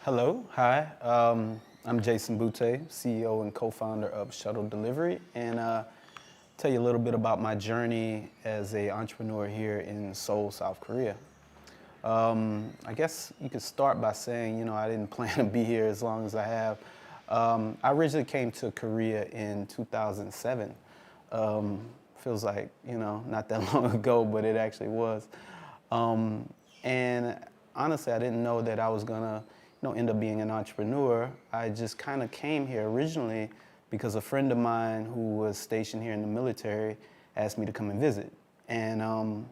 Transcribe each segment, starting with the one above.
Hello, hi. I'm Jason Boutte, CEO and co-founder of Shuttle Delivery, and tell you a little bit about my journey as an entrepreneur here in Seoul, South Korea. I guess you could start by saying, I didn't plan to be here as long as I have. I originally came to Korea in 2007. Feels like, not that long ago, but it actually was. And honestly, I didn't know that I was gonna, end up being an entrepreneur. I just kind of came here originally because a friend of mine who was stationed here in the military asked me to come and visit. And,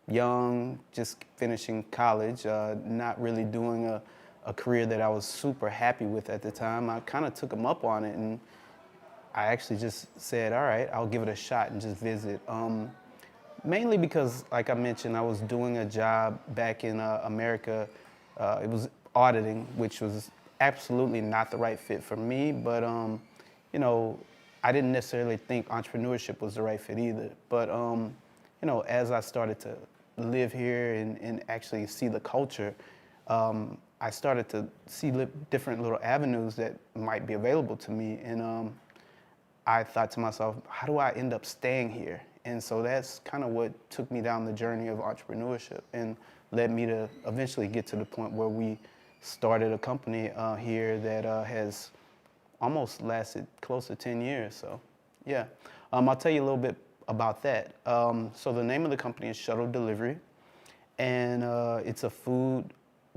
young, just finishing college, not really doing a career that I was super happy with at the time. I kind of took him up on it, and I actually just said, all right, I'll give it a shot and just visit. Mainly because, like I mentioned, I was doing a job back in America. It was auditing, which was absolutely not the right fit for me, but I didn't necessarily think entrepreneurship was the right fit either. But as I started to live here and actually see the culture, I started to see different little avenues that might be available to me. And I thought to myself, how do I end up staying here? And so that's kind of what took me down the journey of entrepreneurship and led me to eventually get to the point where we started a company here that has almost lasted close to 10 years. So yeah, I'll tell you a little bit about that. So the name of the company is Shuttle Delivery, and it's a food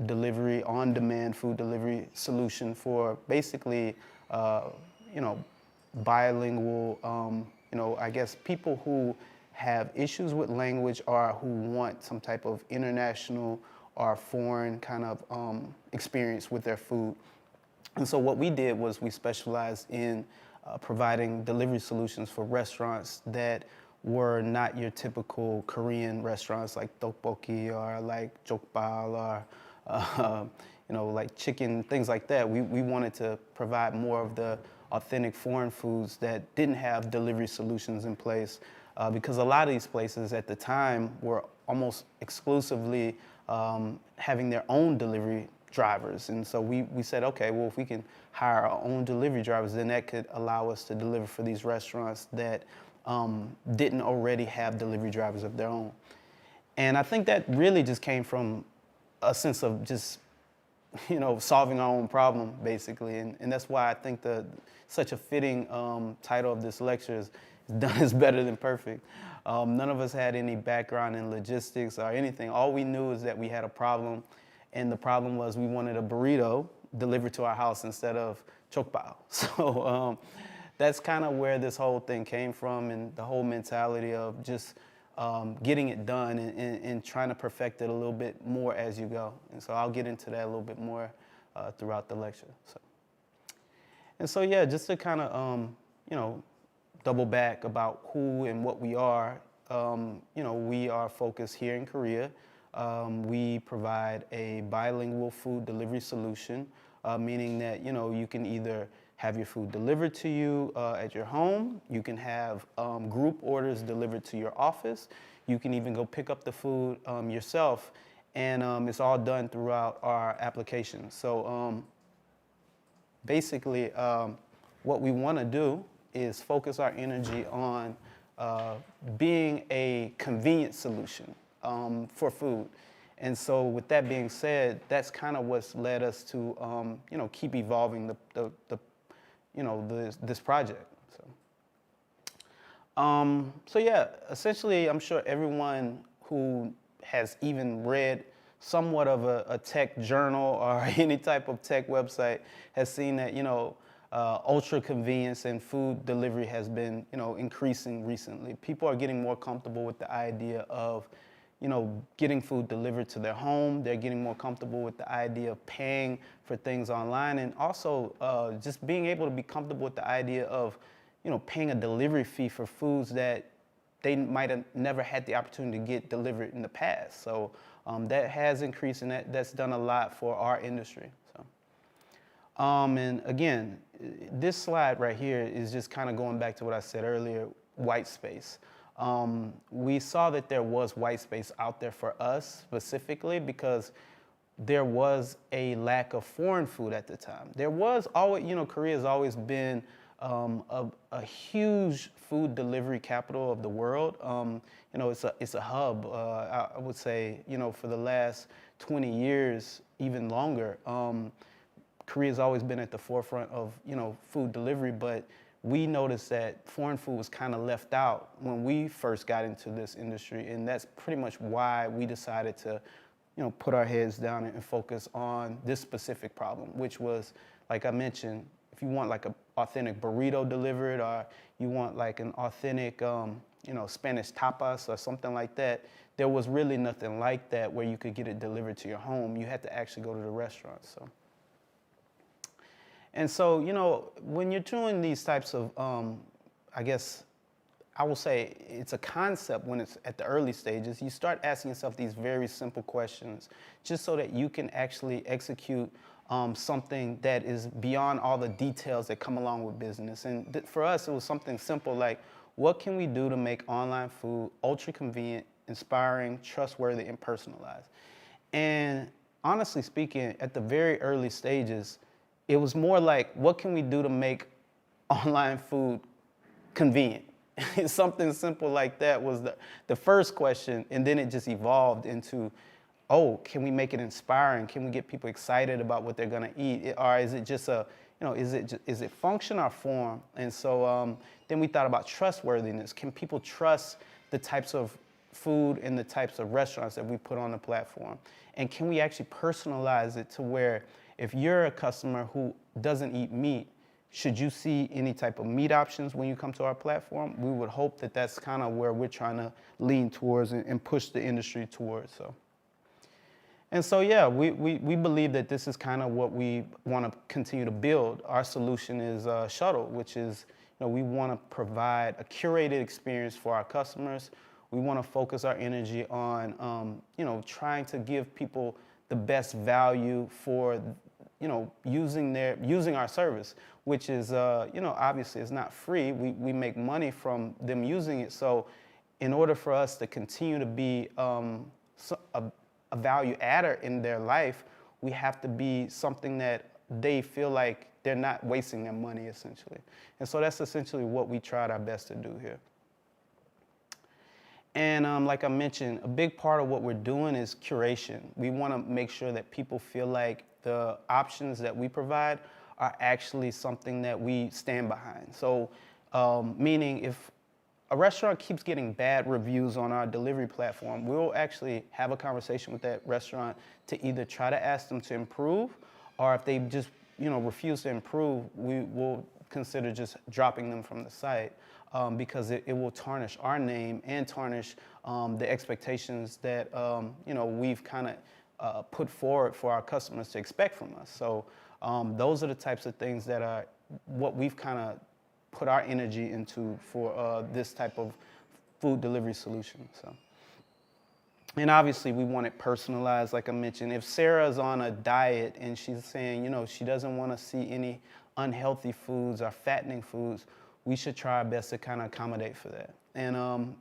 delivery, on-demand food delivery solution for basically, bilingual, I guess people who have issues with language or who want some type of international or foreign kind of experience with their food. And so what we did was we specialized in providing delivery solutions for restaurants that were not your typical Korean restaurants like tteokbokki or like jokbal or like chicken, things like that. We wanted to provide more of the authentic foreign foods that didn't have delivery solutions in place, because a lot of these places at the time were almost exclusively having their own delivery drivers. And so we said, okay, well, if we can hire our own delivery drivers, then that could allow us to deliver for these restaurants that didn't already have delivery drivers of their own. And I think that really just came from a sense of just solving our own problem, basically. And that's why I think such a fitting title of this lecture is Done is Better Than Perfect. None of us had any background in logistics or anything. All we knew is that we had a problem, and the problem was we wanted a burrito delivered to our house instead of jokbal. So that's kind of where this whole thing came from, and the whole mentality of just getting it done and trying to perfect it a little bit more as you go. And so I'll get into that a little bit more throughout the lecture. So yeah, just to kind of, double back about who and what we are. We are focused here in Korea. We provide a bilingual food delivery solution, meaning that, you can either have your food delivered to you at your home. You can have group orders delivered to your office. You can even go pick up the food yourself, and it's all done throughout our application. So basically, what we want to do is focus our energy on being a convenient solution for food. And so with that being said, that's kind of what's led us to keep evolving this project. So yeah, essentially, I'm sure everyone who has even read somewhat of a tech journal or any type of tech website has seen that ultra convenience and food delivery has been increasing recently. People are getting more comfortable with the idea of getting food delivered to their home. They're getting more comfortable with the idea of paying for things online, and also just being able to be comfortable with the idea of, paying a delivery fee for foods that they might have never had the opportunity to get delivered in the past. So that has increased, and that's done a lot for our industry. So, and again, this slide right here is just kind of going back to what I said earlier, white space. We saw that there was white space out there for us specifically because there was a lack of foreign food at the time. There was always, Korea has always been a huge food delivery capital of the world. It's a hub. I would say, for the last 20 years, even longer. Korea's always been at the forefront of, food delivery, but we noticed that foreign food was kind of left out when we first got into this industry, and that's pretty much why we decided to, put our heads down and focus on this specific problem, which was, like I mentioned, if you want like an authentic burrito delivered, or you want like an authentic, Spanish tapas or something like that, there was really nothing like that where you could get it delivered to your home. You had to actually go to the restaurant. And so, when you're doing these types of, I will say it's a concept when it's at the early stages. You start asking yourself these very simple questions just so that you can actually execute something that is beyond all the details that come along with business. And for us, it was something simple like, what can we do to make online food ultra convenient, inspiring, trustworthy, and personalized? And honestly speaking, at the very early stages, it was more like, what can we do to make online food convenient? Something simple like that was the first question, and then it just evolved into, can we make it inspiring? Can we get people excited about what they're gonna eat? Or is it just is it function or form? And so then we thought about trustworthiness. Can people trust the types of food and the types of restaurants that we put on the platform? And can we actually personalize it to where if you're a customer who doesn't eat meat, should you see any type of meat options when you come to our platform? We would hope that that's kind of where we're trying to lean towards and push the industry towards. And so, yeah, we believe that this is kind of what we want to continue to build. Our solution is Shuttle, which is, we want to provide a curated experience for our customers. We want to focus our energy on, trying to give people the best value for, using our service, which is, obviously it's not free. We make money from them using it. So in order for us to continue to be a value adder in their life, we have to be something that they feel like they're not wasting their money, essentially. And so that's essentially what we tried our best to do here. And like I mentioned, a big part of what we're doing is curation. We want to make sure that people feel like the options that we provide are actually something that we stand behind. So meaning if a restaurant keeps getting bad reviews on our delivery platform, we'll actually have a conversation with that restaurant to either try to ask them to improve, or if they just refuse to improve, we will consider just dropping them from the site. Because it will tarnish our name and tarnish the expectations that we've kind of put forward for our customers to expect from us. So those are the types of things that are what we've kind of put our energy into for this type of food delivery solution. So, and obviously we want it personalized, like I mentioned. If Sarah's on a diet and she's saying she doesn't want to see any unhealthy foods or fattening foods, we should try our best to kind of accommodate for that. And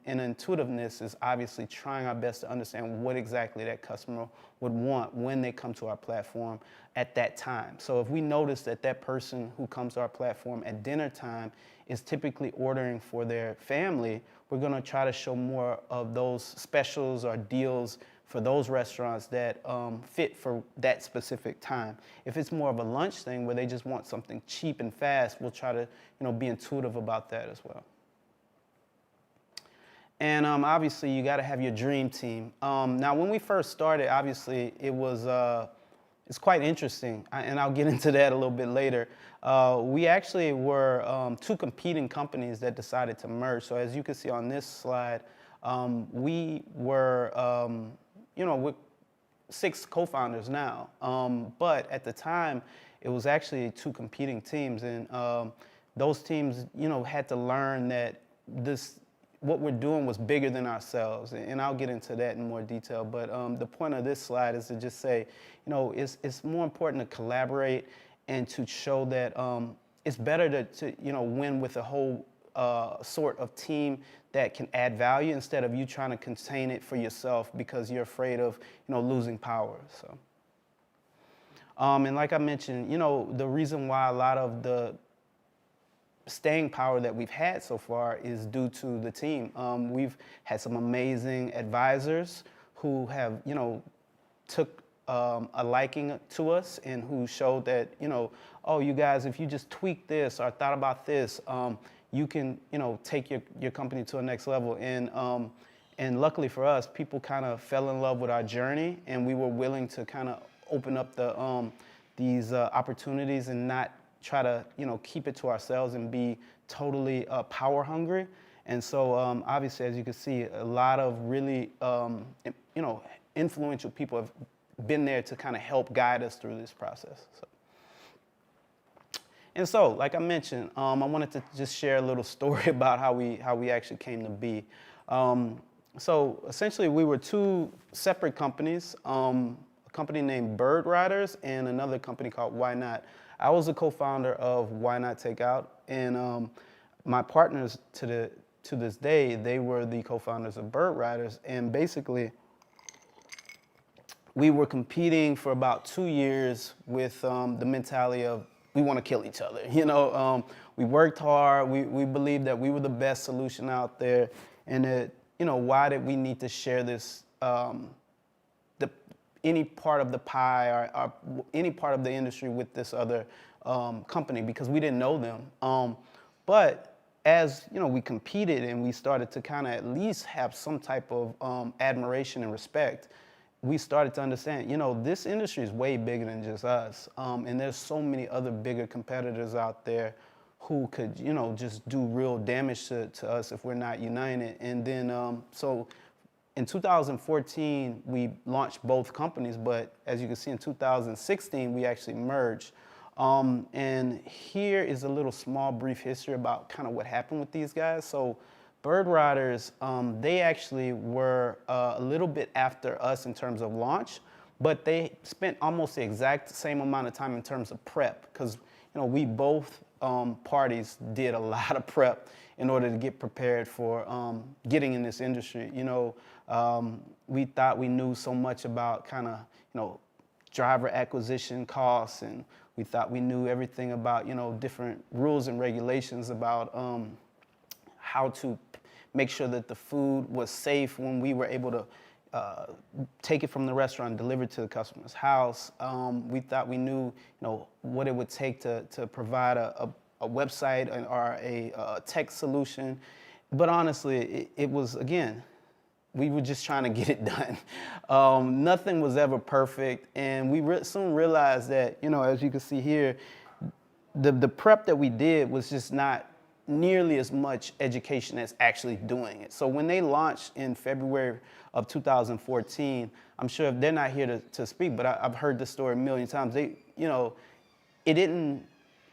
intuitiveness is obviously trying our best to understand what exactly that customer would want when they come to our platform at that time. So if we notice that that person who comes to our platform at dinner time is typically ordering for their family, we're gonna try to show more of those specials or deals for those restaurants that fit for that specific time. If it's more of a lunch thing where they just want something cheap and fast, we'll try to be intuitive about that as well. And obviously you gotta have your dream team. Now when we first started, obviously it's quite interesting, and I'll get into that a little bit later. We actually were two competing companies that decided to merge. So as you can see on this slide, we were with 6 co-founders now. But at the time, it was actually 2 competing teams. And those teams, had to learn that what we're doing was bigger than ourselves. And I'll get into that in more detail. But the point of this slide is to just say, it's more important to collaborate and to show that it's better to win with a whole sort of team that can add value instead of you trying to contain it for yourself because you're afraid of losing power. So, And like I mentioned, the reason why a lot of the staying power that we've had so far is due to the team. We've had some amazing advisors who have, took a liking to us and who showed that, oh, you guys, if you just tweak this or thought about this, you can, take your company to a next level. And luckily for us, people kind of fell in love with our journey, and we were willing to kind of open up these opportunities and not try to, keep it to ourselves and be totally power hungry. And so obviously, as you can see, a lot of really, influential people have been there to kind of help guide us through this process. And so, like I mentioned, I wanted to just share a little story about how we actually came to be. So essentially, we were two separate companies, a company named Bird Riders and another company called Why Not. I was a co-founder of Why Not Takeout, and my partners to this day, they were the co-founders of Bird Riders, and basically, we were competing for about 2 years with the mentality of we want to kill each other. We worked hard. We believed that we were the best solution out there, and that why did we need to share this any part of the pie or any part of the industry with this other company, because we didn't know them. But as we competed and we started to kind of at least have some type of admiration and respect, we started to understand, this industry is way bigger than just us. And there's so many other bigger competitors out there who could, just do real damage to us if we're not united. And then, so in 2014, we launched both companies, but as you can see in 2016, we actually merged. And here is a little small brief history about kind of what happened with these guys. So Bird Riders, they actually were a little bit after us in terms of launch, but they spent almost the exact same amount of time in terms of prep, because we both parties did a lot of prep in order to get prepared for getting in this industry. We thought we knew so much about kind of driver acquisition costs, and we thought we knew everything about different rules and regulations about how to make sure that the food was safe when we were able to take it from the restaurant and deliver it to the customer's house. We thought we knew, what it would take to provide a website or a tech solution. But honestly, it was, again, we were just trying to get it done. Nothing was ever perfect. And we soon realized that, as you can see here, the prep that we did was just not nearly as much education as actually doing it. So when they launched in February of 2014, I'm sure if they're not here to speak, but I've heard this story a million times. It didn't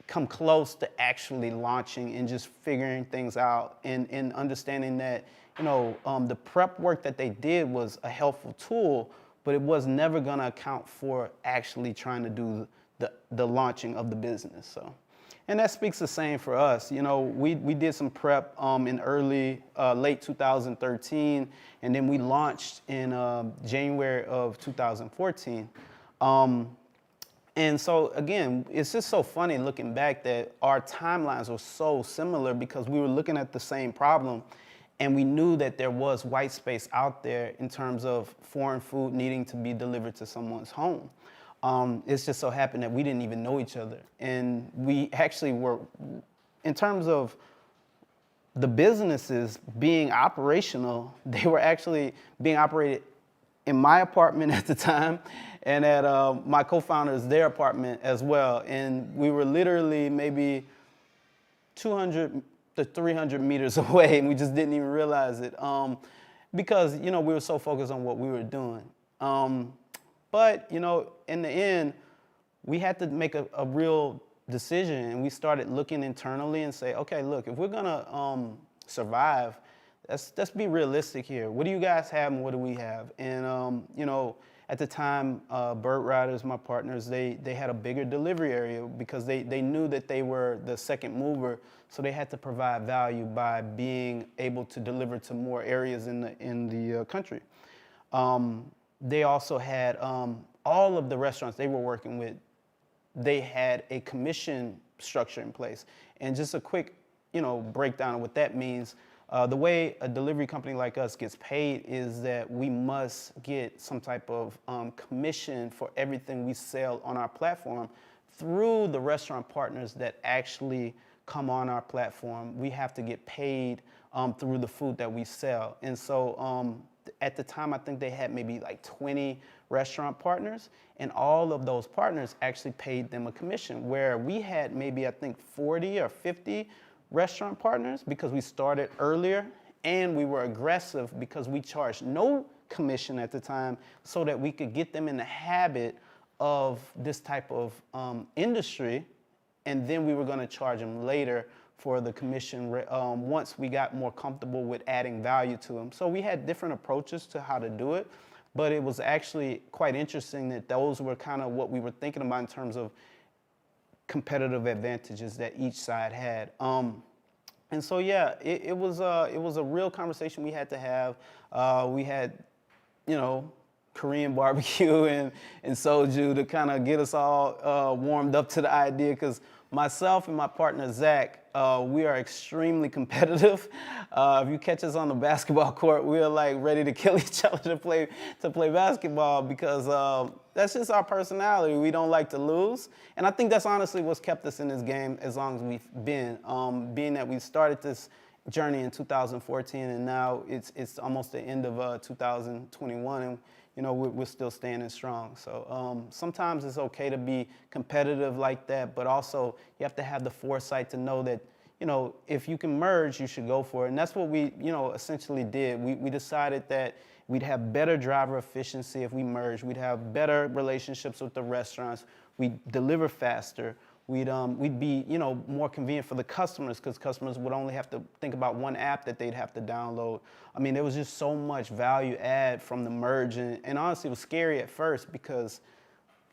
come close to actually launching and just figuring things out and understanding that, the prep work that they did was a helpful tool, but it was never gonna account for actually trying to do the launching of the business. So. And that speaks the same for us. We did some prep in late 2013, and then we launched in January of 2014. And so again, it's just so funny looking back that our timelines were so similar, because we were looking at the same problem, and we knew that there was white space out there in terms of foreign food needing to be delivered to someone's home. It's just so happened that we didn't even know each other. And we actually were, in terms of the businesses being operational, they were actually being operated in my apartment at the time and at my co-founders, their apartment as well. And we were literally maybe 200 to 300 meters away, and we just didn't even realize it because, we were so focused on what we were doing. But, in the end, we had to make a real decision, and we started looking internally and say, okay, look, if we're gonna survive, let's be realistic here. What do you guys have and what do we have? And, at the time, Bird Riders, my partners, they had a bigger delivery area because they knew that they were the second mover, so they had to provide value by being able to deliver to more areas in the country. They also had all of the restaurants they were working with they had a commission structure in place. And just a quick, breakdown of what that means. The way a delivery company like us gets paid is that we must get some type of commission for everything we sell on our platform through the restaurant partners that actually come on our platform. We have to get paid through the food that we sell. And so at the time, I think they had maybe like 20 restaurant partners, and all of those partners actually paid them a commission, where we had maybe, I think, 40 or 50 restaurant partners because we started earlier, and we were aggressive because we charged no commission at the time so that we could get them in the habit of this type of industry, and then we were going to charge them later for the commission once we got more comfortable with adding value to them. So we had different approaches to how to do it, but it was actually quite interesting that those were kind of what we were thinking about in terms of competitive advantages that each side had. And so, yeah, it was a real conversation we had to have. We had, Korean barbecue and soju to kind of get us all warmed up to the idea, because myself and my partner, Zach, we are extremely competitive. If you catch us on the basketball court, we're like ready to kill each other to play basketball, because that's just our personality. We don't like to lose. And I think that's honestly what's kept us in this game as long as we've been. Being that we started this journey in 2014, and now it's almost the end of 2021, and we're still standing strong. So sometimes it's okay to be competitive like that, but also you have to have the foresight to know that, if you can merge, you should go for it. And that's what we, essentially did. We decided that we'd have better driver efficiency if we merged. We'd have better relationships with the restaurants. We'd deliver faster. We'd be, more convenient for the customers, because customers would only have to think about one app that they'd have to download. I mean, there was just so much value add from the merge, and honestly, it was scary at first because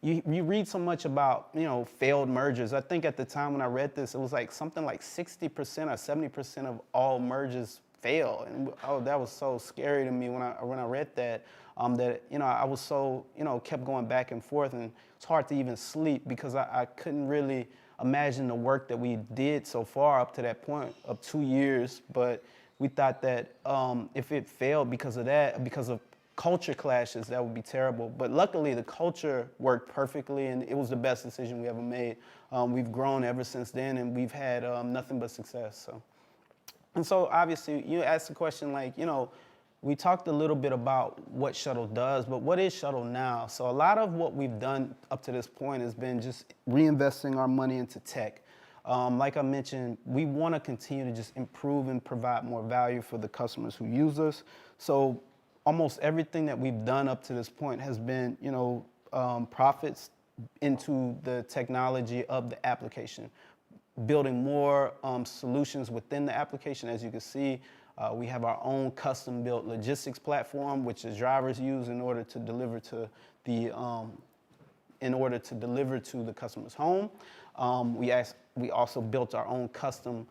you read so much about, failed mergers. I think at the time when I read this, it was like something like 60% or 70% of all mergers fail, and that was so scary to me when I read that. That I was so kept going back and forth, and it's hard to even sleep because I couldn't really imagine the work that we did so far up to that point of 2 years. But we thought that if it failed because of culture clashes, that would be terrible. But luckily, the culture worked perfectly, and it was the best decision we ever made. We've grown ever since then, and we've had nothing but success. And so obviously, you asked the question like, we talked a little bit about what Shuttle does, but what is Shuttle now? So a lot of what we've done up to this point has been just reinvesting our money into tech. Like I mentioned, we want to continue to just improve and provide more value for the customers who use us. So almost everything that we've done up to this point has been, profits into the technology of the application, building more solutions within the application. As you can see, we have our own custom-built logistics platform, which the drivers use in order to deliver to the customer's home. We also built our own custom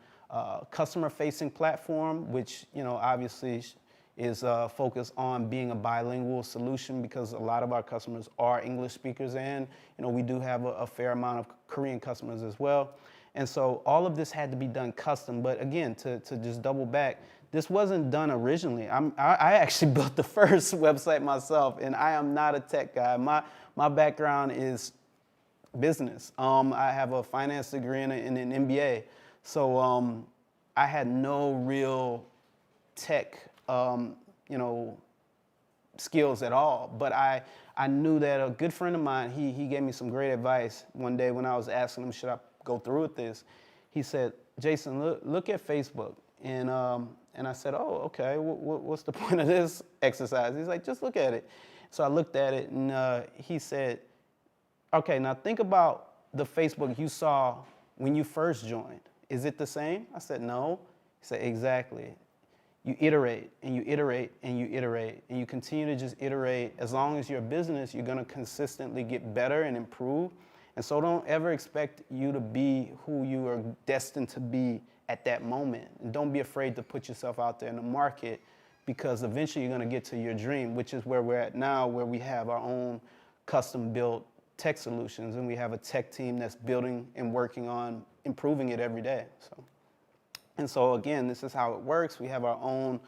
customer-facing platform, which obviously is focused on being a bilingual solution, because a lot of our customers are English speakers, and we do have a fair amount of Korean customers as well. And so all of this had to be done custom. But again, to just double back, this wasn't done originally. I actually built the first website myself, and I am not a tech guy. My background is business. I have a finance degree and an MBA. So I had no real tech, skills at all. But I knew that a good friend of mine, he gave me some great advice one day when I was asking him, should I go through with this? He said, Jason, look at Facebook. And I said, oh, okay, what's the point of this exercise? He's like, just look at it. So I looked at it, and he said, okay, now think about the Facebook you saw when you first joined. Is it the same? I said, no. He said, exactly. You iterate, and you iterate, and you iterate, and you continue to just iterate. As long as you're a business, you're going to consistently get better and improve. And so don't ever expect you to be who you are destined to be at that moment. And don't be afraid to put yourself out there in the market, because eventually you're going to get to your dream, which is where we're at now, where we have our own custom-built tech solutions, and we have a tech team that's building and working on improving it every day. And so again, this is how it works. We have our own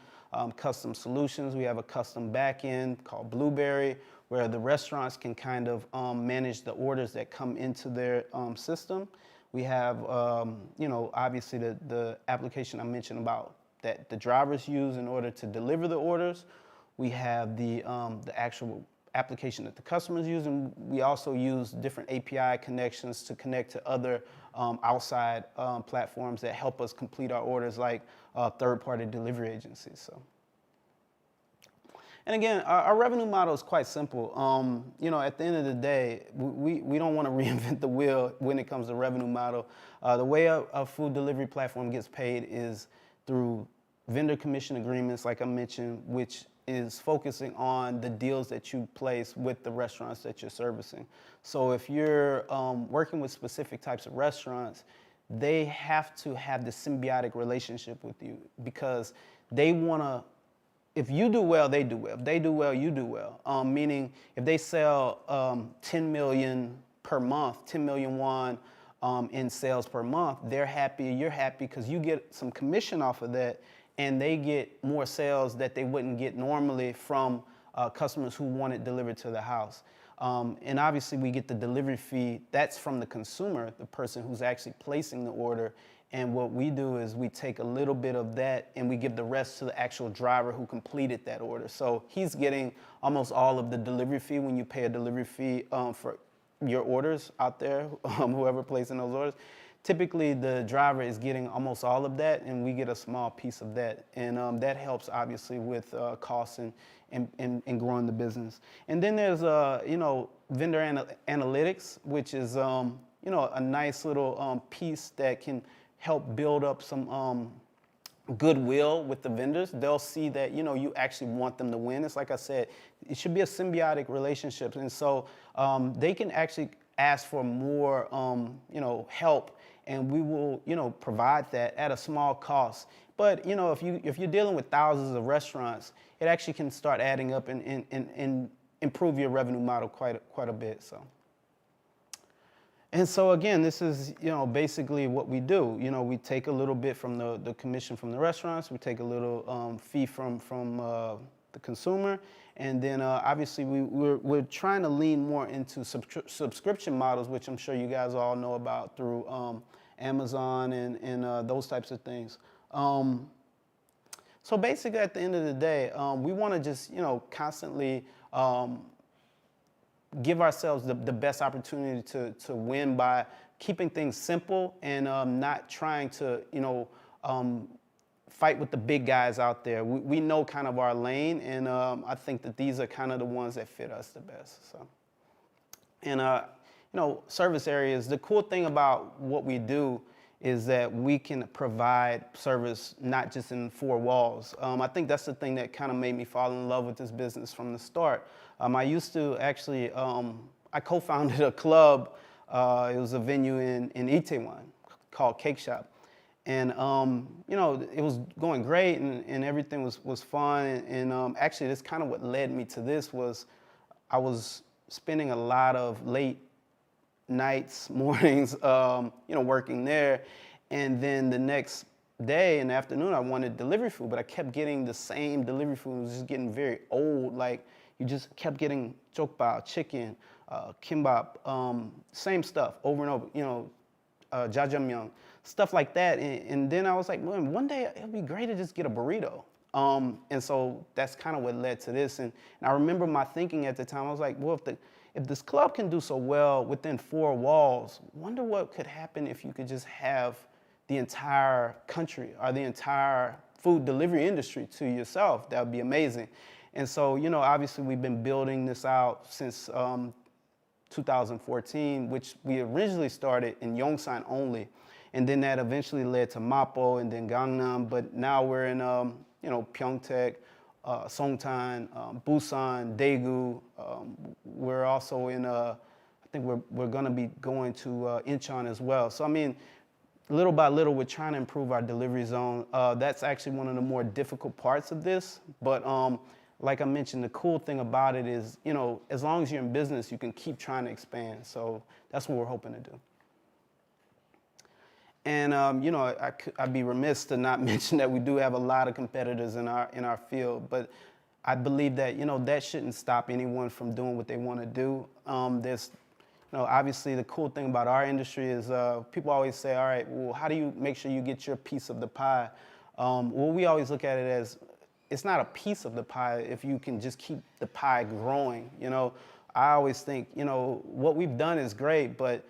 custom solutions. We have a custom backend called Blueberry, where the restaurants can kind of manage the orders that come into their system. We have, obviously the application I mentioned about that the drivers use in order to deliver the orders. We have the actual application that the customers use, and we also use different API connections to connect to other outside platforms that help us complete our orders, like third-party delivery agencies. So, and again, our revenue model is quite simple. At the end of the day, we don't want to reinvent the wheel when it comes to revenue model. The way a food delivery platform gets paid is through vendor commission agreements, like I mentioned, which is focusing on the deals that you place with the restaurants that you're servicing. So if you're working with specific types of restaurants, they have to have this symbiotic relationship with you, because they want to, if you do well, they do well. If they do well, you do well. Meaning if they sell 10 million per month, 10 million won in sales per month, they're happy, you're happy, because you get some commission off of that, and they get more sales that they wouldn't get normally from customers who want it delivered to the house. And obviously we get the delivery fee, that's from the consumer, the person who's actually placing the order. And what we do is we take a little bit of that and we give the rest to the actual driver who completed that order. So he's getting almost all of the delivery fee when you pay a delivery fee for your orders out there, whoever placing those orders. Typically, the driver is getting almost all of that, and we get a small piece of that. And that helps, obviously, with costs and growing the business. And then there's, vendor analytics, which is, a nice little piece that can help build up some goodwill with the vendors. They'll see that, you actually want them to win. It's like I said, it should be a symbiotic relationship. And so they can actually ask for more, help, and we will, provide that at a small cost. But, if you're dealing with thousands of restaurants, it actually can start adding up and improve your revenue model quite a bit. So. And so again, this is, basically what we do. We take a little bit from the commission from the restaurants, we take a little fee from the consumer, and then obviously we're trying to lean more into subscription models, which I'm sure you guys all know about through Amazon and those types of things. So basically, at the end of the day, we want to just constantly give ourselves the best opportunity to win by keeping things simple and not trying to fight with the big guys out there. We know kind of our lane, and I think that these are kind of the ones that fit us the best. So, and service areas. The cool thing about what we do is that we can provide service not just in four walls. I think that's the thing that kind of made me fall in love with this business from the start. I used to actually, I co-founded a club. It was a venue in Itaewon called Cake Shop. And, it was going great and everything was fun. And actually, that's kind of what led me to this was I was spending a lot of late nights, mornings, working there. And then the next day in the afternoon, I wanted delivery food, but I kept getting the same delivery food. It was just getting very old. Like, you just kept getting jokbal, chicken, kimbap, same stuff over and over, jjajangmyeon, stuff like that. And then I was like, man, one day it'd be great to just get a burrito. And so that's kind of what led to this. And I remember my thinking at the time, I was like, well, if this club can do so well within four walls, wonder what could happen if you could just have the entire country or the entire food delivery industry to yourself. That would be amazing. And so, obviously we've been building this out since 2014, which we originally started in Yongsan only. And then that eventually led to Mapo and then Gangnam. But now we're in, Pyeongtaek, Songtan, Busan, Daegu. We're also in, I think we're going to be going to Incheon as well. So, I mean, little by little, we're trying to improve our delivery zone. That's actually one of the more difficult parts of this. But like I mentioned, the cool thing about it is, as long as you're in business, you can keep trying to expand. So that's what we're hoping to do. And I'd be remiss to not mention that we do have a lot of competitors in our field, but I believe that that shouldn't stop anyone from doing what they want to do. There's obviously the cool thing about our industry is people always say, all right, well, how do you make sure you get your piece of the pie? Well, we always look at it as it's not a piece of the pie if you can just keep the pie growing. I always think, what we've done is great, but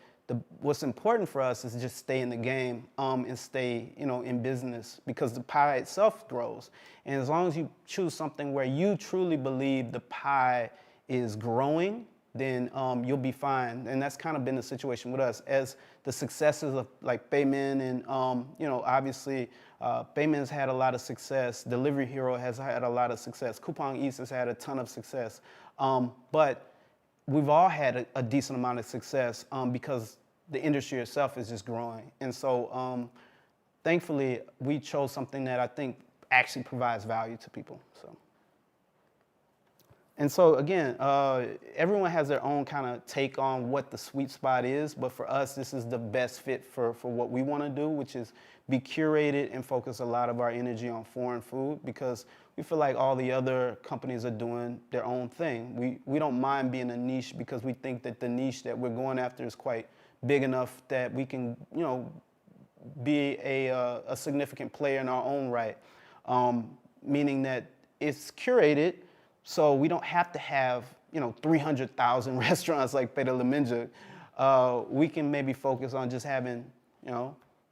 what's important for us is just stay in the game and stay, in business, because the pie itself grows. And as long as you choose something where you truly believe the pie is growing, then you'll be fine. And that's kind of been the situation with us. As the successes of like Bayman and, obviously Bayman's had a lot of success. Delivery Hero has had a lot of success. Coupon East has had a ton of success. But we've all had a decent amount of success because the industry itself is just growing. And so thankfully, we chose something that I think actually provides value to people. And so again, everyone has their own kind of take on what the sweet spot is, but for us, this is the best fit for what we want to do, which is be curated and focus a lot of our energy on foreign food, because we feel like all the other companies are doing their own thing. We don't mind being a niche because we think that the niche that we're going after is quite big enough that we can, be a significant player in our own right, meaning that it's curated. So we don't have to have, 300,000 restaurants like Peda La Minja. We can maybe focus on just having,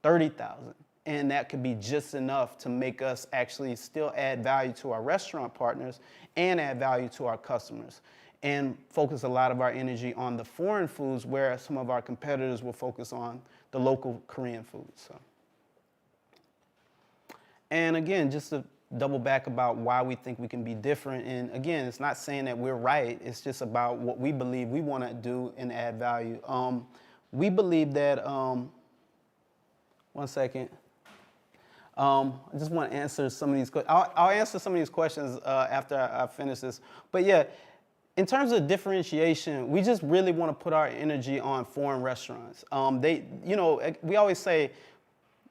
30,000. And that could be just enough to make us actually still add value to our restaurant partners and add value to our customers, and focus a lot of our energy on the foreign foods, where some of our competitors will focus on the local Korean foods. So. And again, just to double back about why we think we can be different. And again, it's not saying that we're right. It's just about what we believe we want to do and add value. We believe that, one second. I just want to answer some of these questions. I'll answer some of these questions after I finish this. But yeah, in terms of differentiation, we just really want to put our energy on foreign restaurants. We always say,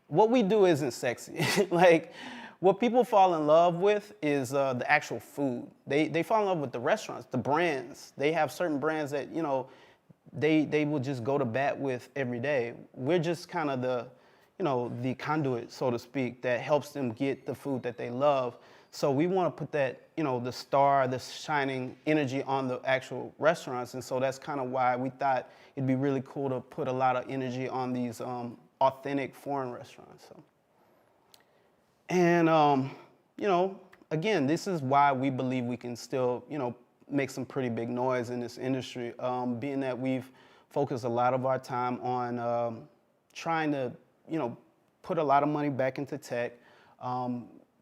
what we do isn't sexy. Like, what people fall in love with is the actual food. They fall in love with the restaurants, the brands. They have certain brands that, they will just go to bat with every day. We're just kind of the conduit, so to speak, that helps them get the food that they love. So we want to put that, the star, the shining energy on the actual restaurants. And so that's kind of why we thought it'd be really cool to put a lot of energy on these authentic foreign restaurants. So. And, again, this is why we believe we can still, make some pretty big noise in this industry, being that we've focused a lot of our time on trying to, put a lot of money back into tech,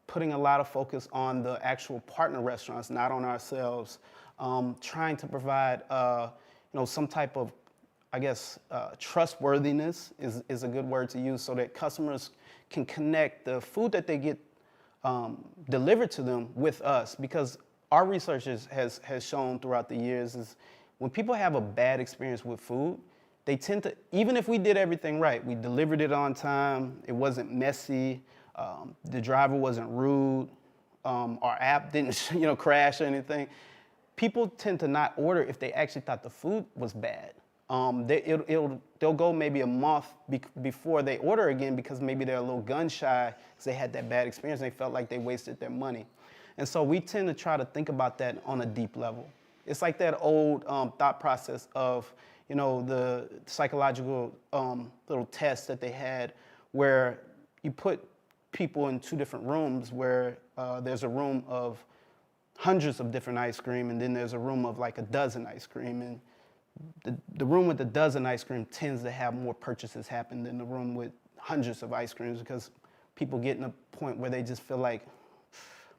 putting a lot of focus on the actual partner restaurants, not on ourselves, trying to provide, some type of, trustworthiness is a good word to use, so that customers can connect the food that they get delivered to them with us. Because our research has shown throughout the years is when people have a bad experience with food, they tend to, even if we did everything right, we delivered it on time, it wasn't messy, the driver wasn't rude, our app didn't crash or anything, people tend to not order if they actually thought the food was bad. They'll go maybe a month before they order again, because maybe they're a little gun shy because they had that bad experience and they felt like they wasted their money. And so we tend to try to think about that on a deep level. It's like that old thought process of, the psychological little test that they had, where you put people in two different rooms, where there's a room of hundreds of different ice cream, and then there's a room of like a dozen ice cream. And the room with the dozen ice cream tends to have more purchases happen than the room with hundreds of ice creams, because people get in a point where they just feel like,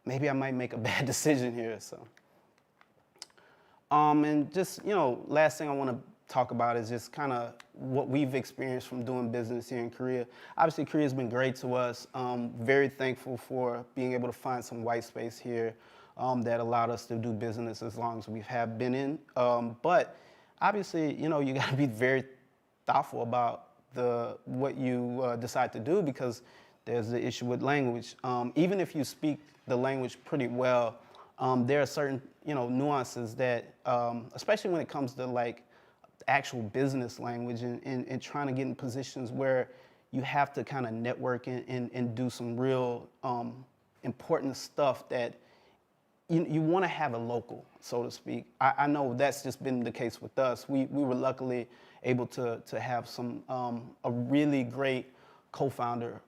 maybe I might make a bad decision here. So, and just, last thing I want to talk about is just kind of what we've experienced from doing business here in Korea. Obviously, Korea's been great to us. Very thankful for being able to find some white space here. that allowed us to do business as long as we have been in. But obviously, you know, you got to be very thoughtful about what you decide to do, because there's the issue with language. Even if you speak the language pretty well, there are certain, you know, nuances that, especially when it comes to like actual business language and trying to get in positions where you have to kind of network and do some real important stuff that you want to have a local, so to speak. I know that's just been the case with us. We were luckily able to have a really great co-founder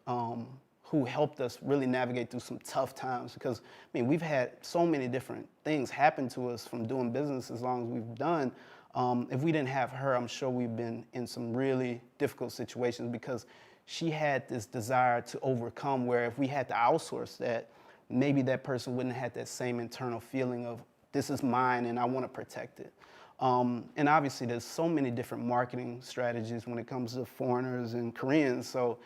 who helped us really navigate through some tough times, because I mean, we've had so many different things happen to us from doing business as long as we've done. If we didn't have her, I'm sure we've been in some really difficult situations, because she had this desire to overcome, where if we had to outsource that, maybe that person wouldn't have had that same internal feeling of, this is mine and I want to protect it. And obviously there's so many different marketing strategies when it comes to foreigners and Koreans, so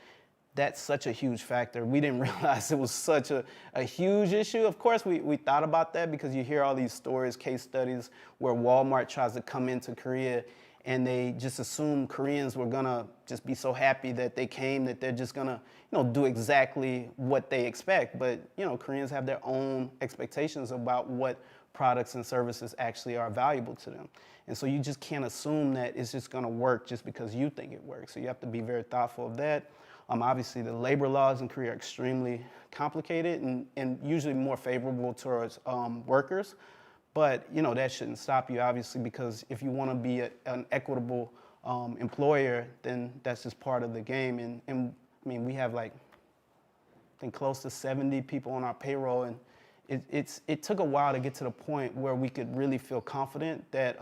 that's such a huge factor. We didn't realize it was such a huge issue. Of course, we thought about that, because you hear all these stories, case studies, where Walmart tries to come into Korea and they just assume Koreans were gonna just be so happy that they came, that they're just gonna, you know, do exactly what they expect. But, you know, Koreans have their own expectations about what products and services actually are valuable to them. And so you just can't assume that it's just gonna work just because you think it works. So you have to be very thoughtful of that. Obviously, the labor laws in Korea are extremely complicated and usually more favorable towards workers. But, you know, that shouldn't stop you, obviously, because if you want to be an equitable employer, then that's just part of the game. And I mean, we have like, I think close to 70 people on our payroll, and it took a while to get to the point where we could really feel confident that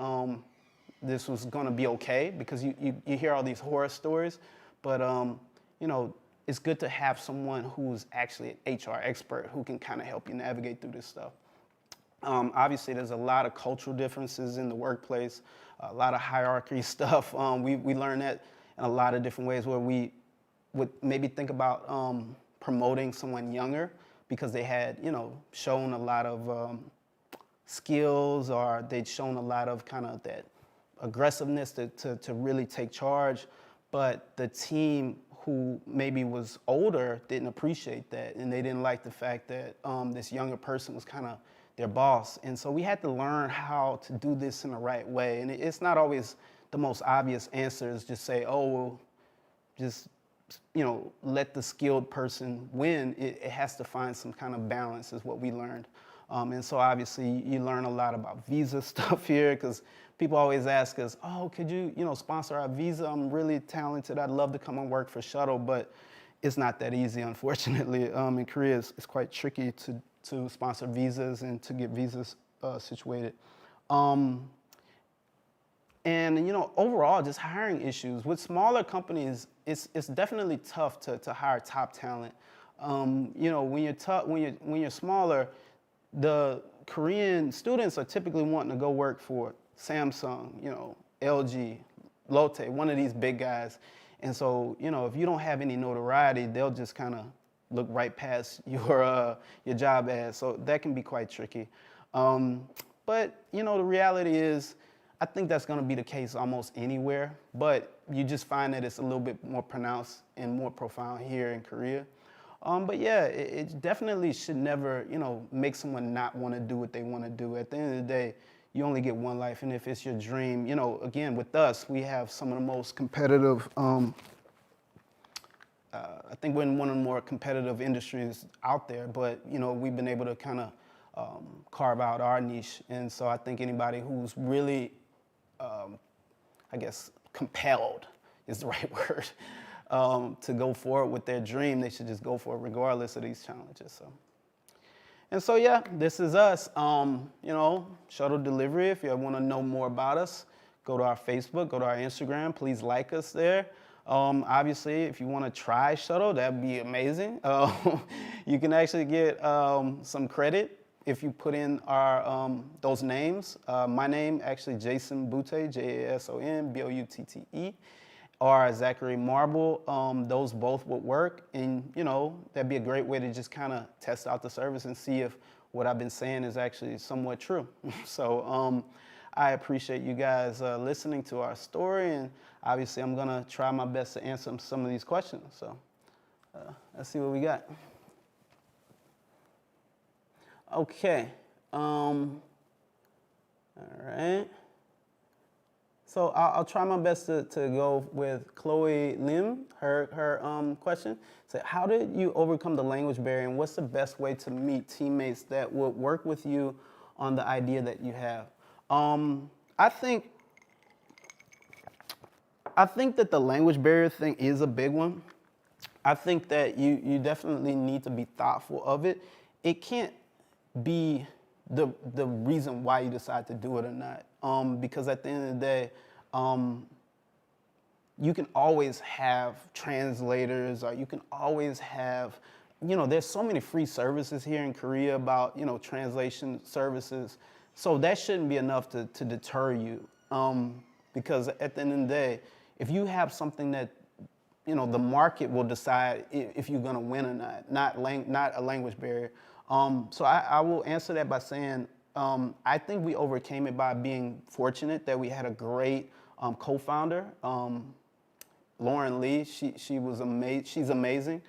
this was going to be okay, because you hear all these horror stories, but you know, it's good to have someone who's actually an HR expert who can kind of help you navigate through this stuff. Obviously, there's a lot of cultural differences in the workplace, a lot of hierarchy stuff. We learned that in a lot of different ways, where we would maybe think about promoting someone younger because they had, you know, shown a lot of skills, or they'd shown a lot of kind of that aggressiveness to really take charge. But the team who maybe was older didn't appreciate that, and they didn't like the fact that this younger person was kind of their boss. And so we had to learn how to do this in the right way. And it's not always the most obvious answers, just say, oh, well, just, you know, let the skilled person win. It has to find some kind of balance, is what we learned. And so obviously you learn a lot about visa stuff here, because people always ask us, oh, could you know, sponsor our visa? I'm really talented. I'd love to come and work for Shuttle, but it's not that easy, unfortunately. In Korea, it's quite tricky to sponsor visas and to get visas situated. And, you know, overall, just hiring issues. With smaller companies, it's definitely tough to hire top talent. You know, when you're smaller, the Korean students are typically wanting to go work for Samsung, you know, LG, Lotte, one of these big guys. And so, you know, if you don't have any notoriety, they'll just kind of look right past your job ad. So that can be quite tricky. But, you know, the reality is, I think that's going to be the case almost anywhere. But you just find that it's a little bit more pronounced and more profound here in Korea. But yeah, it definitely should never, you know, make someone not want to do what they want to do. At the end of the day, you only get one life, and if it's your dream, you know, again, with us, we have some of the most competitive, I think we're in one of the more competitive industries out there, but, you know, we've been able to kind of carve out our niche. And so I think anybody who's really, I guess, compelled is the right word, to go forward with their dream, they should just go for it regardless of these challenges. So. And so, yeah, this is us. You know, Shuttle Delivery. If you want to know more about us, go to our Facebook, go to our Instagram. Please like us there. Obviously, if you want to try Shuttle, that'd be amazing. You can actually get some credit if you put in our those names. My name, actually, Jason Boutte, Jason Boutte, or Zachary Marble. Those both would work, and you know, that'd be a great way to just kind of test out the service and see if what I've been saying is actually somewhat true. So I appreciate you guys listening to our story, and obviously I'm gonna try my best to answer some of these questions. So let's see what we got. Okay. All right. So I'll try my best to go with Chloe Lim, her question. So how did you overcome the language barrier, and what's the best way to meet teammates that would work with you on the idea that you have? I think that the language barrier thing is a big one. I think that you definitely need to be thoughtful of it. It can't be the reason why you decide to do it or not. Because at the end of the day, you can always have translators, or you can always have, there's so many free services here in Korea about, translation services. So that shouldn't be enough to deter you. Because at the end of the day, if you have something that, the market will decide if you're gonna win or not a language barrier. So I will answer that by saying, I think we overcame it by being fortunate that we had a great co-founder, Lauren Lee. She was amazing. She's amazing.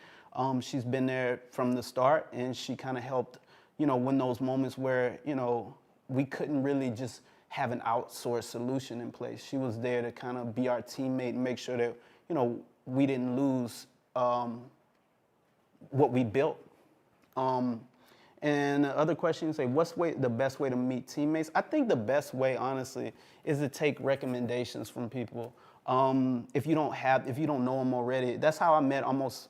She's been there from the start, and she kind of helped, when those moments where, we couldn't really just have an outsourced solution in place. She was there to kind of be our teammate and make sure that, we didn't lose what we built. And the other question, you say, what's the best way to meet teammates? I think the best way, honestly, is to take recommendations from people. If you don't know them already. That's how I met almost,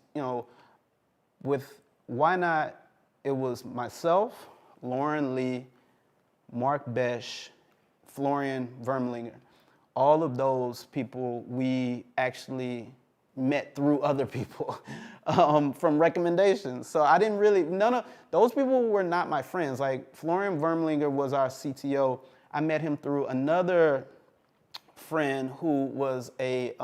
with Why Not, it was myself, Lauren Lee, Mark Besh, Florian Vermlinger. All of those people we actually met through other people from recommendations. So I didn't really, none of those people were not my friends. Like Florian Vermlinger was our CTO. I met him through another friend who was a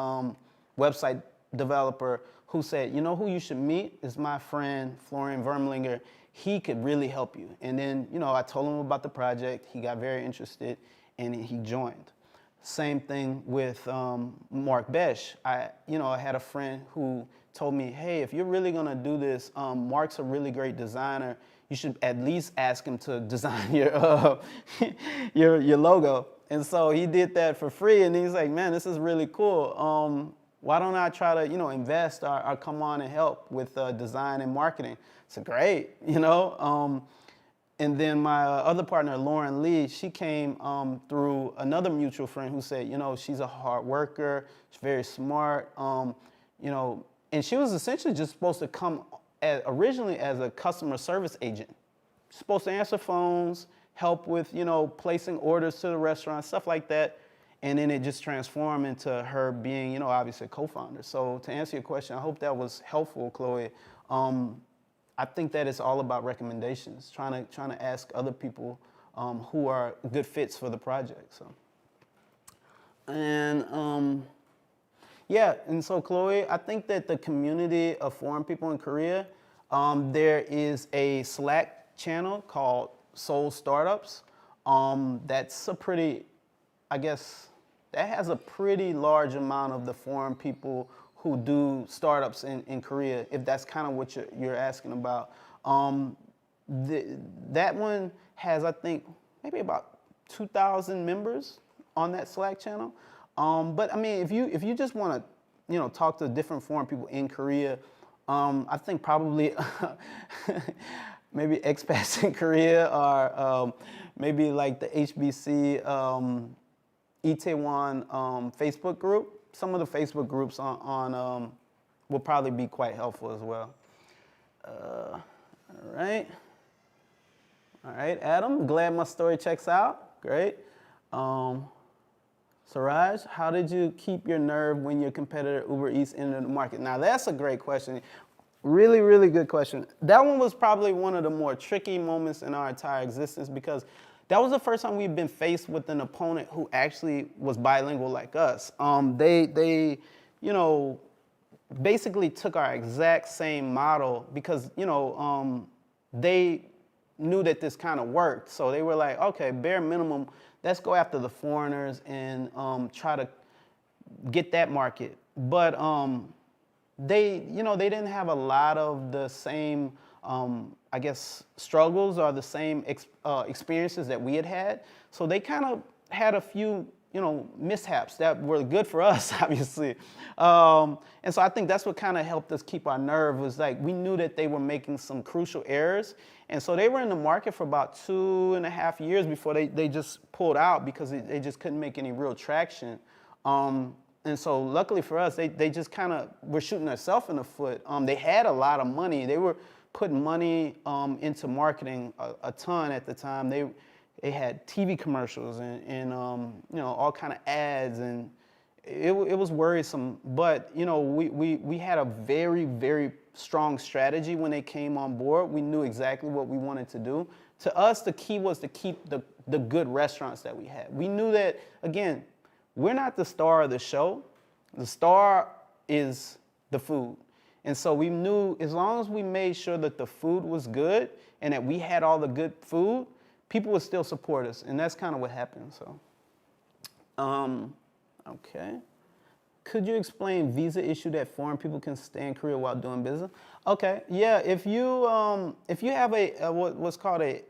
website developer who said, who you should meet is my friend Florian Vermlinger. He could really help you. And then, I told him about the project. He got very interested and he joined. Same thing with Mark Besh. I had a friend who told me, hey, if you're really gonna do this, Mark's a really great designer. You should at least ask him to design your your logo. And so he did that for free, and he's like, man, this is really cool. Why don't I try to, invest or come on and help with design and marketing? It's great, And then my other partner, Lauren Lee, she came through another mutual friend who said, she's a hard worker, she's very smart, and she was essentially just supposed to come originally as a customer service agent. She's supposed to answer phones, help with, placing orders to the restaurant, stuff like that. And then it just transformed into her being, obviously a co-founder. So to answer your question, I hope that was helpful, Chloe. I think that it's all about recommendations, trying to ask other people who are good fits for the project. So, and and so Chloe, I think that the community of foreign people in Korea, there is a Slack channel called Seoul Startups. That's a pretty, that has a pretty large amount of the foreign people who do startups in Korea, if that's kind of what you're asking about. That one has, I think, maybe about 2,000 members on that Slack channel. But I mean, if you just want to, talk to different foreign people in Korea, I think probably maybe expats in Korea, or maybe like the HBC Itaewon Facebook group. Some of the Facebook groups on will probably be quite helpful as well. All right, Adam, glad my story checks out. Great. Suraj, how did you keep your nerve when your competitor Uber Eats entered the market? Now, that's a great question. Really, really good question. That one was probably one of the more tricky moments in our entire existence, because that was the first time we've been faced with an opponent who actually was bilingual like us. They basically took our exact same model, because, they knew that this kind of worked. So they were like, okay, bare minimum, let's go after the foreigners and try to get that market. But they didn't have a lot of the same, I guess, struggles or the same experiences that we had had. So they kind of had a few, mishaps that were good for us, obviously. And so I think that's what kind of helped us keep our nerve, was like we knew that they were making some crucial errors. And so they were in the market for about 2.5 years before they just pulled out because they just couldn't make any real traction. And so luckily for us, they just kind of were shooting themselves in the foot. They had a lot of money. They were putting money into marketing a ton at the time. They had TV commercials and all kind of ads, and it was worrisome. But we had a very, very strong strategy when they came on board. We knew exactly what we wanted to do. To us, the key was to keep the good restaurants that we had. We knew that, again, we're not the star of the show. The star is the food. And so we knew as long as we made sure that the food was good and that we had all the good food, people would still support us. And that's kind of what happened. So, okay. Could you explain visa issue that foreign people can stay in Korea while doing business? Okay, yeah. If you have what's called a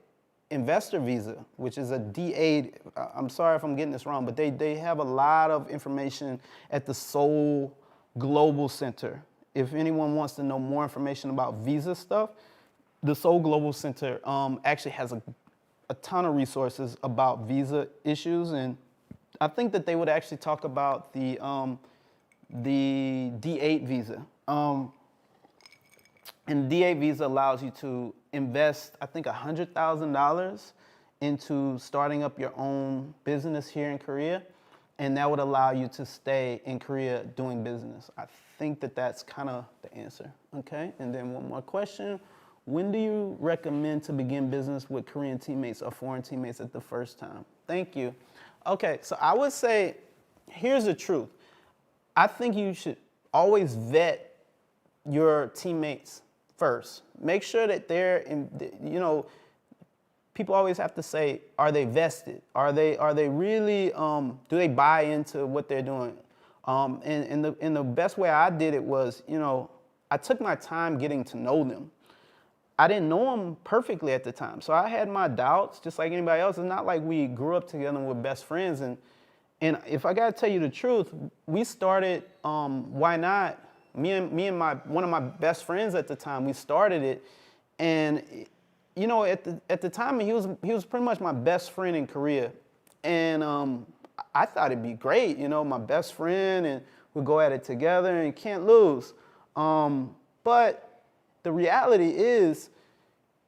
investor visa, which is a D8, I'm sorry if I'm getting this wrong, but they have a lot of information at the Seoul Global Center. If anyone wants to know more information about visa stuff, the Seoul Global Center actually has a ton of resources about visa issues, and I think that they would actually talk about the D8 visa. And D8 visa allows you to invest, I think, $100,000 into starting up your own business here in Korea, and that would allow you to stay in Korea doing business. I think that that's kind of the answer, okay? And then one more question. When do you recommend to begin business with Korean teammates or foreign teammates at the first time? Thank you. Okay, so I would say, here's the truth. I think you should always vet your teammates first. Make sure that they're in, people always have to say, are they vested? Are they really, do they buy into what they're doing? And the best way I did it was, I took my time getting to know them. I didn't know them perfectly at the time. So I had my doubts, just like anybody else. It's not like we grew up together and were best friends. And if I gotta tell you the truth, we started, Why Not? Me and one of my best friends at the time, we started it. And, at the time, he was pretty much my best friend in Korea. And I thought it'd be great, my best friend, and we'd go at it together and can't lose. But the reality is,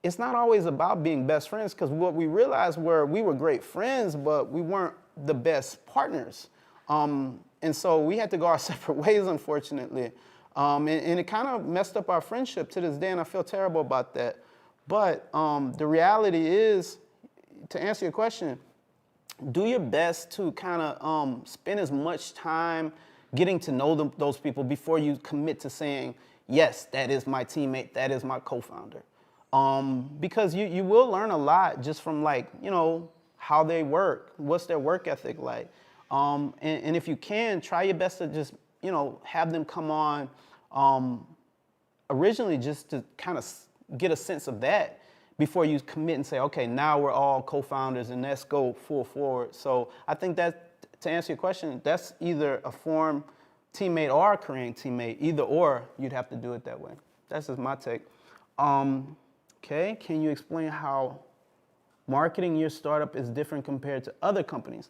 it's not always about being best friends, because what we realized we were great friends, but we weren't the best partners. And so we had to go our separate ways, unfortunately. And it kind of messed up our friendship to this day, and I feel terrible about that. But the reality is, to answer your question, do your best to kind of spend as much time getting to know those people before you commit to saying, yes, that is my teammate, that is my co-founder. Because you will learn a lot just from how they work, what's their work ethic like. And if you can, try your best to just, have them come on originally just to kind of get a sense of that before you commit and say, okay, now we're all co-founders and let's go full forward. So I think that, to answer your question, that's either a foreign teammate or a Korean teammate, either or, you'd have to do it that way. That's just my take. Okay, can you explain how marketing your startup is different compared to other companies?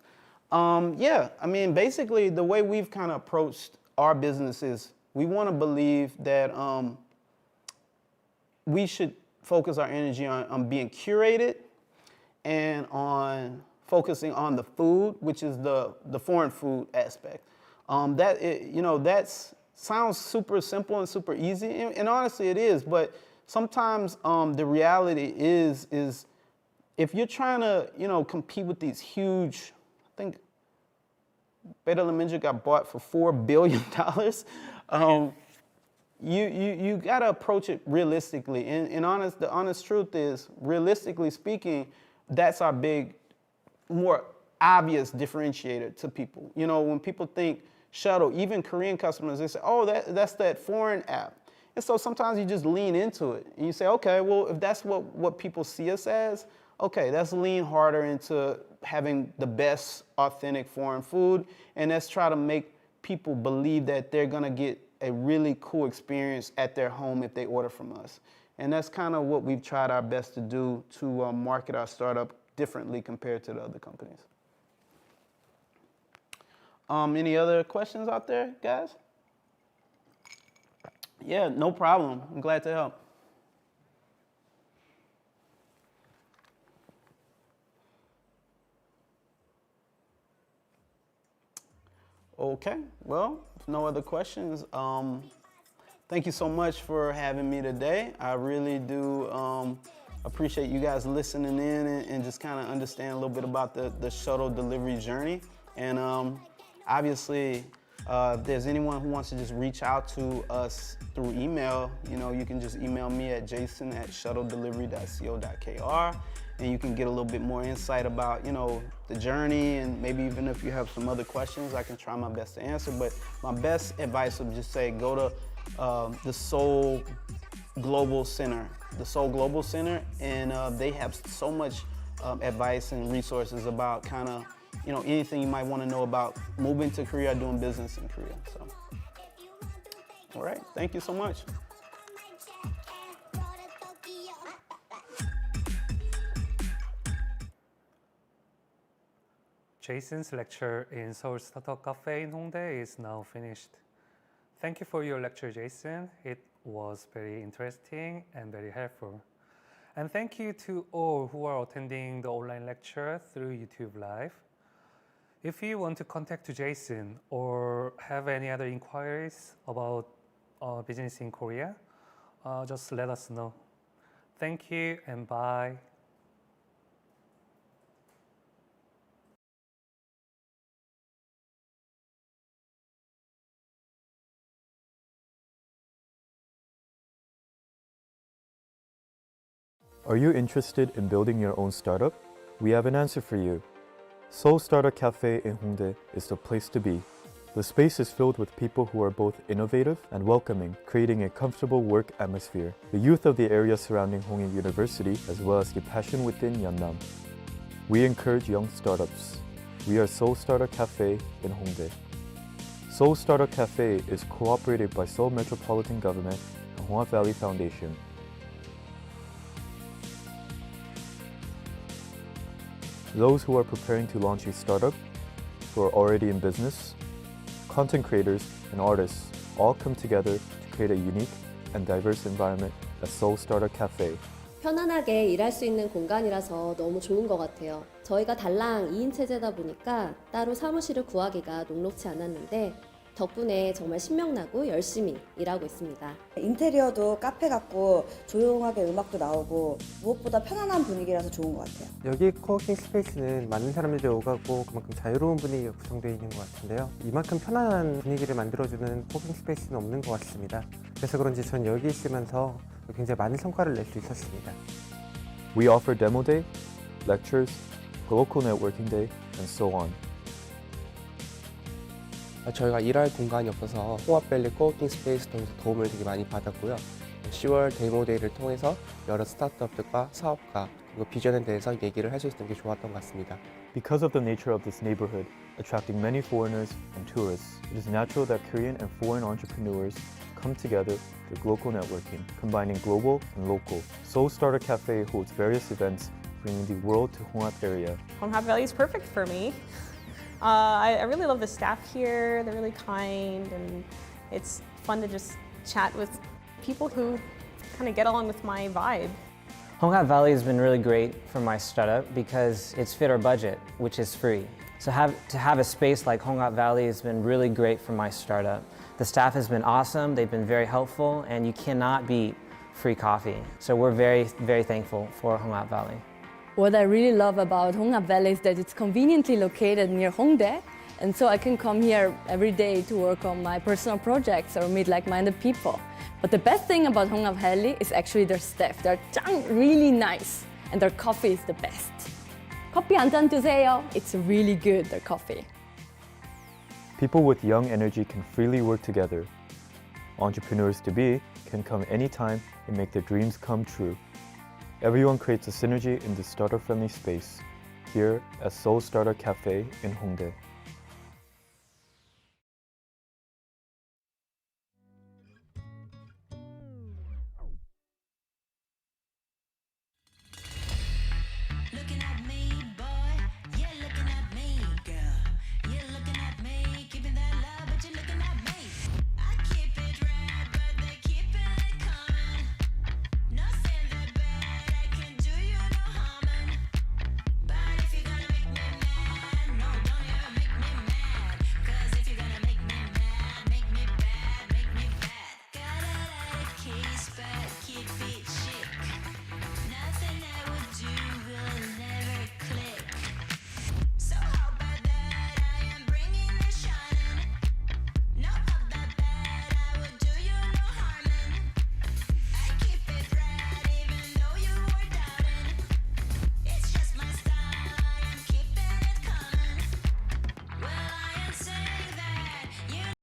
Yeah, I mean, basically the way we've kind of approached our business is we want to believe that we should focus our energy on being curated and on focusing on the food, which is the foreign food aspect. That sounds super simple and super easy, and honestly it is, but sometimes the reality is if you're trying to, compete with these huge, I think Beta Leminja got bought for $4 billion. you gotta approach it realistically. And the honest truth is, realistically speaking, that's our big, more obvious differentiator to people. You know, when people think Shuttle, even Korean customers, they say, oh, that's that foreign app. And so sometimes you just lean into it and you say, okay, well, if that's what people see us as, okay, let's lean harder into having the best authentic foreign food, and let's try to make people believe that they're gonna get a really cool experience at their home if they order from us. And that's kind of what we've tried our best to do to market our startup differently compared to the other companies. Any other questions out there, guys? Yeah, no problem. I'm glad to help. Okay, well, if no other questions, thank you so much for having me today. I really do appreciate you guys listening in and just kind of understand a little bit about the shuttle delivery journey. And obviously, if there's anyone who wants to just reach out to us through email, you know, you can just email me at jason@shuttledelivery.co.kr, and you can get a little bit more insight about, you know, the journey, and maybe even if you have some other questions, I can try my best to answer. But my best advice would just say go to the Seoul Global Center, and they have so much advice and resources about kind of, you know, anything you might want to know about moving to Korea or doing business in Korea. So, all right, thank you so much. Jason's lecture in Seoul Startup Cafe in Hongdae is now finished. Thank you for your lecture, Jason. It was very interesting and very helpful. And thank you to all who are attending the online lecture through YouTube Live. If you want to contact Jason or have any other inquiries about business in Korea, just let us know. Thank you and bye. Are you interested in building your own startup? We have an answer for you. Seoul Startup Cafe in Hongdae is the place to be. The space is filled with people who are both innovative and welcoming, creating a comfortable work atmosphere. The youth of the area surrounding Hongdae University, as well as the passion within Yeonnam. We encourage young startups. We are Seoul Startup Cafe in Hongdae. Seoul Startup Cafe is cooperated by Seoul Metropolitan Government and Hongdae Valley Foundation. Those who are preparing to launch a startup, who are already in business, content creators, and artists all come together to create a unique and diverse environment at Seoul Startup Cafe. 편안하게 일할 수 있는 공간이라서 너무 좋은 것 같아요. 저희가 달랑 2인 체제다 보니까 따로 사무실을 구하기가 녹록지 않았는데 덕분에 정말 신명나고 열심히 일하고 있습니다. 인테리어도 카페 같고 조용하게 음악도 나오고 무엇보다 편안한 분위기라서 좋은 것 같아요. 여기 코워킹 스페이스는 많은 사람들이 오가고 그만큼 자유로운 분위기가 구성되어 있는 것 같은데요. 이만큼 편안한 분위기를 만들어주는 코워킹 스페이스는 없는 것 같습니다. 그래서 그런지 전 여기 있으면서 굉장히 많은 성과를 낼 수 있었습니다. We offer demo day, lectures, local networking day, and so on. 저희가 일할 공간이 없어서 홍합밸리 코워킹 스페이스 통해서 도움을 되게 많이 받았고요. 10월 데모데이를 통해서 여러 스타트업들과 사업가 그리고 비전에 대해서 얘기를 할 수 있었던 게 좋았던 것 같습니다. Because of the nature of this neighborhood, attracting many foreigners and tourists, it is natural that Korean and foreign entrepreneurs come together through local networking, combining global and local. Seoul Startup Cafe holds various events, bringing the world to Honghap area. Honghap Valley is perfect for me. I really love the staff here. They're really kind, and it's fun to just chat with people who kind of get along with my vibe. Honghap Valley has been really great for my startup because it's fit our budget, which is free. So to have a space like Honghap Valley has been really great for my startup. The staff has been awesome, they've been very helpful, and you cannot beat free coffee. So we're very, very thankful for Honghap Valley. What I really love about Honghap Valley is that it's conveniently located near Hongdae, And so I can come here every day to work on my personal projects or meet like-minded people. But the best thing about Hongdae Valley is actually their staff. They're really nice and their coffee is the best. 커피 한 잔 드세요. It's really good, their coffee. People with young energy can freely work together. Entrepreneurs to be can come anytime and make their dreams come true. Everyone creates a synergy in this startup-friendly space here at Seoul Startup Cafe in Hongdae.